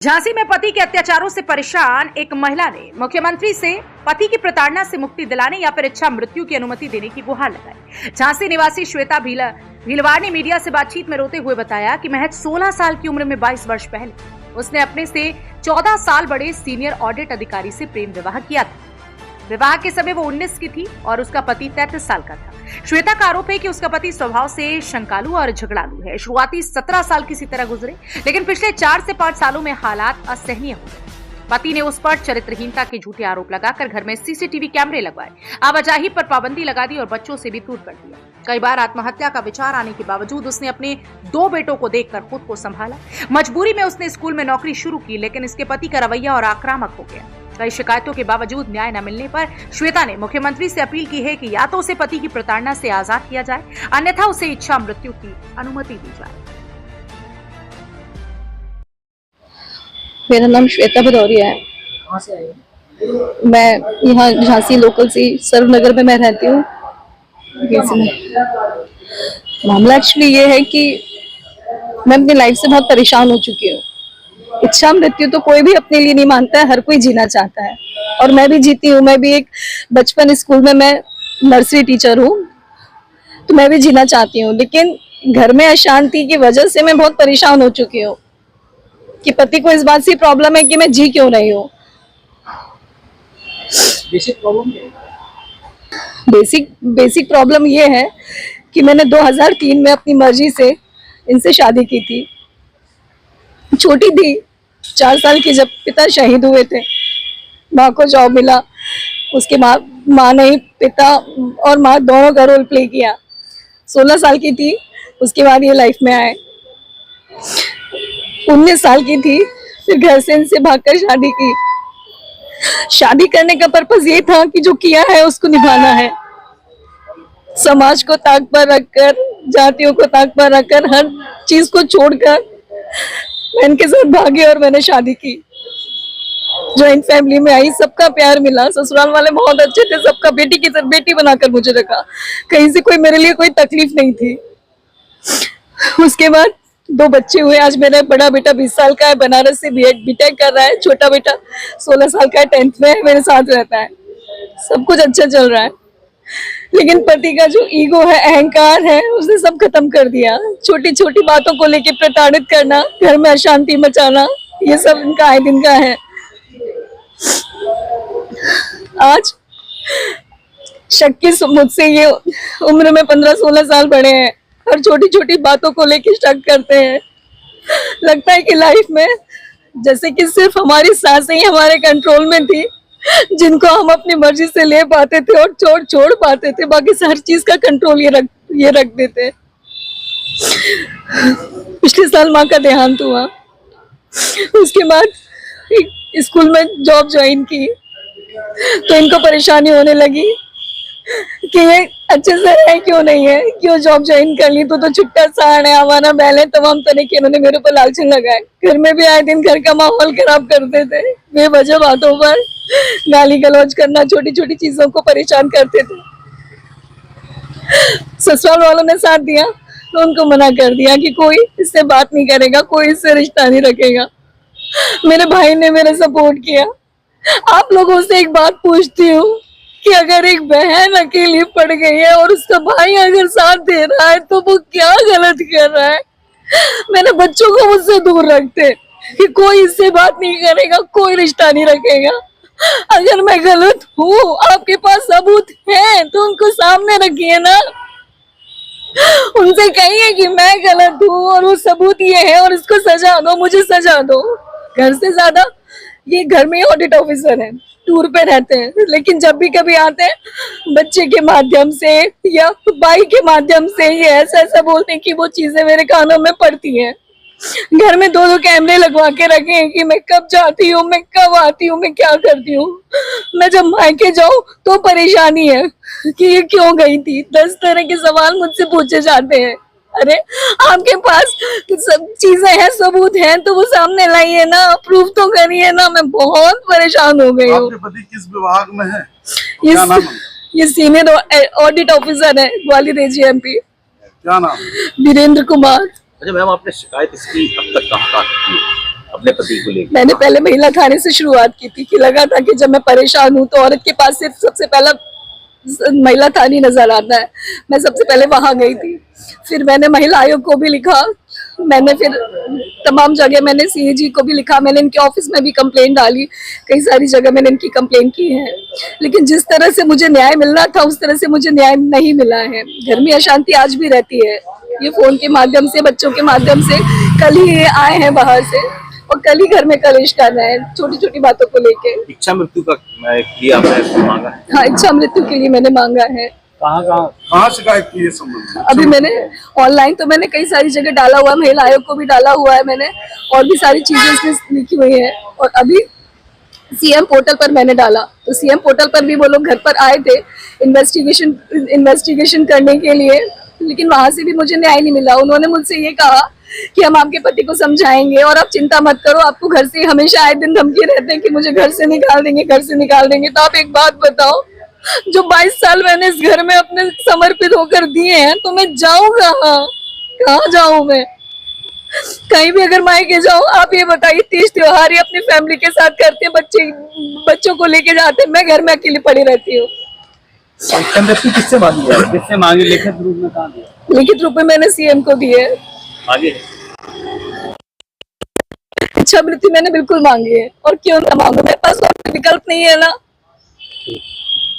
झांसी में पति के अत्याचारों से परेशान एक महिला ने मुख्यमंत्री से पति की प्रताड़ना से मुक्ति दिलाने या फिर इच्छा मृत्यु की अनुमति देने की गुहार लगाई। झांसी निवासी श्वेता भीलवाड़ ने मीडिया से बातचीत में रोते हुए बताया कि महज 16 साल की उम्र में 22 वर्ष पहले उसने अपने से 14 साल बड़े सीनियर ऑडिट अधिकारी से प्रेम विवाह किया था। विवाह के समय वो 19 की थी और उसका पति 33 साल का था। श्वेता का आरोप है कि उसका पति स्वभाव से शंकालू और झगड़ालू है। शुरुआती 17 साल किसी तरह गुजरे, लेकिन पिछले 4 से 5 सालों में हालात असहनीय हो गए। पति ने उस पर चरित्रहीनता के झूठे आरोप लगाकर घर में सीसीटीवी कैमरे लगवाए, आवाजाही पर पाबंदी लगा दी और बच्चों से भी दूर कर दिया। कई बार आत्महत्या का विचार आने के बावजूद उसने अपने 2 बेटों को देखकर खुद को संभाला। मजबूरी में उसने स्कूल में नौकरी शुरू की, लेकिन इसके पति का रवैया और आक्रामक हो गया। कई शिकायतों के बावजूद न्याय न मिलने पर श्वेता ने मुख्यमंत्री से अपील की है कि या तो उसे पति की प्रताड़ना से आजाद किया जाए, अन्यथा उसे इच्छा मृत्यु की अनुमति दी जाए। मेरा नाम श्वेता भदौरिया है। कहाँ से आई? मैं यहाँ झांसी लोकल से सर्वनगर में मैं रहती हूँ। मामला एक्चुअली ये है कि मैं अपनी लाइफ से बहुत परेशान हो चुकी हूँ। इच्छा मृत्यु तो कोई भी अपने लिए नहीं मानता है, हर कोई जीना चाहता है और मैं भी जीती हूँ। मैं भी एक बचपन स्कूल में मैं नर्सरी टीचर हूँ, तो मैं भी जीना चाहती हूँ, लेकिन घर में अशांति की वजह से मैं बहुत परेशान हो चुकी हूँ कि पति को इस बात से प्रॉब्लम है कि मैं जी क्यों रही हूँ। बेसिक प्रॉब्लम ये है कि मैंने 2003 में अपनी मर्जी से इनसे शादी की थी। छोटी थी, 4 साल की, जब पिता शहीद हुए थे। माँ को जॉब मिला, उसके माँ ने पिता और माँ दोनों का रोल प्ले किया। 16 साल की थी, उसके बाद ये लाइफ में आए। 19 साल की थी, फिर घर से इनसे भागकर शादी की। शादी करने का पर्पस ये था कि जो किया है उसको निभाना है। समाज को ताक पर रखकर, जातियों को ताक पर रखकर, हर चीज को छोड़कर मैं इनके साथ भागी और मैंने शादी की। जॉइंट फैमिली में आई, सबका प्यार मिला, ससुराल वाले बहुत अच्छे थे, सबका बेटी की तरह बेटी बनाकर मुझे रखा। कहीं से कोई मेरे लिए कोई तकलीफ नहीं थी। उसके बाद 2 बच्चे हुए। आज मेरा बड़ा बेटा 20 साल का है, बनारस से बीटेक कर रहा है। छोटा बेटा 16 साल का है, 10th में है, मेरे साथ रहता है। सब कुछ अच्छा चल रहा है, लेकिन पति का जो ईगो है, अहंकार है, उसने सब खत्म कर दिया। छोटी छोटी बातों को लेकर प्रताड़ित करना, घर में अशांति मचाना, ये सब इनका आए दिन का है। आज शक की मुझसे ये उम्र में 15-16 साल बड़े हैं और छोटी छोटी बातों को लेकर शक करते हैं। लगता है कि लाइफ में जैसे कि सिर्फ हमारी सांसें ही हमारे कंट्रोल में थी, जिनको हम अपनी मर्जी से ले पाते थे और छोड़ पाते थे। बाकी हर चीज का कंट्रोल ये रख देते। पिछले साल माँ का देहांत हुआ। उसके बाद स्कूल में जॉब ज्वाइन की, तो इनको परेशानी होने लगी कि ये अच्छे से है क्यों नहीं है, क्यों जॉब ज्वाइन कर ली, तो छुट्टा साड़ है, हमारा बैल है, तमाम तरह के इन्होंने मेरे ऊपर लालच लगाए। घर में भी आए दिन घर का माहौल खराब करते थे, बेवजह बातों पर गाली गलौज करना, छोटी छोटी चीजों को परेशान करते थे। ससुराल वालों ने साथ दिया तो उनको मना कर दिया कि कोई इससे बात नहीं करेगा, कोई इससे रिश्ता नहीं रखेगा। मेरे भाई ने मेरा सपोर्ट किया। आप लोगों से एक बात पूछती हूँ कि अगर एक बहन अकेली पड़ गई है और उसका भाई अगर साथ दे रहा है तो वो क्या गलत कर रहा है? मेरे बच्चों को मुझसे दूर रखते कि कोई इससे बात नहीं करेगा, कोई रिश्ता नहीं रखेगा। अगर मैं गलत हूँ, आपके पास सबूत है तो उनको सामने रखिए ना। उनसे कहिए कि मैं गलत हूँ और वो सबूत ये है और इसको सजा दो, मुझे सजा दो। घर से ज्यादा ये घर में ऑडिट ऑफिसर है, टूर पे रहते हैं, लेकिन जब भी कभी आते हैं बच्चे के माध्यम से या भाई के माध्यम से ये ऐसा बोलते हैं कि वो चीजें मेरे कानों में पड़ती हैं। घर में 2 कैमरे लगवा के रखे हैं कि मैं कब जाती हूँ, मैं कब आती हूँ, मैं क्या करती हूँ। मैं जब मायके जाऊँ तो परेशानी है कि ये क्यों गई थी। 10 तरह के सवाल मुझसे पूछे जाते हैं। अरे आपके पास सब चीजें हैं, सबूत हैं, तो वो सामने लाइए ना, प्रूफ तो करिए ना। मैं बहुत परेशान हो गई हूँ। आपके पति किस विभाग में है? क्या नाम है? ये सीनियर ऑडिट ऑफिसर है, ग्वालियर एजीएमपी। क्या नाम? वीरेंद्र कुमार। अच्छा मैम, आपने शिकायत इसकी अब तक कहाँ की है? अपने पति को लेकर? मैंने पहले महिला थाने से शुरुआत की थी कि लगा था कि जब मैं परेशान हूँ तो औरत के पास सिर्फ सबसे पहला महिला थाने नजर आता है। मैं सबसे पहले वहां गई थी, फिर मैंने महिला आयोग को भी लिखा, मैंने फिर तमाम जगह मैंने सीएजी को भी लिखा, मैंने इनके ऑफिस में भी कंप्लेंट डाली, कई सारी जगह मैंने इनकी कंप्लेंट की है, लेकिन जिस तरह से मुझे न्याय मिलना था उस तरह से मुझे न्याय नहीं मिला है। घर में अशांति आज भी रहती है, ये फोन के माध्यम से, बच्चों के माध्यम से। कल ही ये आए हैं बाहर से और कल ही घर में कलेश कर रहे हैं छोटी छोटी बातों को लेके। इच्छा मृत्यु का लिए आपने मांगा है? हाँ, इच्छा मृत्यु के लिए मैंने मांगा है। कहाँ शिकायत की है संबंध में? अभी मैंने ऑनलाइन तो मैंने कई सारी जगह डाला हुआ है, महिला आयोग को भी डाला हुआ है मैंने, और भी सारी चीजें इसमें लिखी हुई है। और अभी सीएम पोर्टल पर मैंने डाला, तो सीएम पोर्टल पर भी वो लोग घर पर आए थे इन्वेस्टिगेशन करने के लिए, लेकिन वहां से भी मुझे न्याय नहीं मिला। उन्होंने मुझसे ये कहा कि हम आपके पति को समझाएंगे और आप चिंता मत करो, आपको घर से हमेशा आए दिन धमकी रहते हैं कि मुझे घर से निकाल देंगे, घर से निकाल देंगे। तो आप एक बात बताओ, जो 22 साल मैंने इस घर में अपने समर्पित होकर दिए हैं, तो मैं जाऊं कहाँ जाऊं मैं? कहीं भी अगर मायके जाऊं, आप ये बताइए, तीज त्योहार ही अपनी फैमिली के साथ करते हैं, बच्चों को लेके जाते हैं, मैं घर में अकेली पड़ी रहती हूँ। किससे मांगी है? किससे मांगी? लिखित रूप में कहाँ दिया? लिखित रूप में मैंने सीएम को दिए। आगे इच्छा मृत्यु मैंने बिल्कुल मांगी है, और क्यों ना मांगू, मेरे पास और कोई विकल्प नहीं है ना।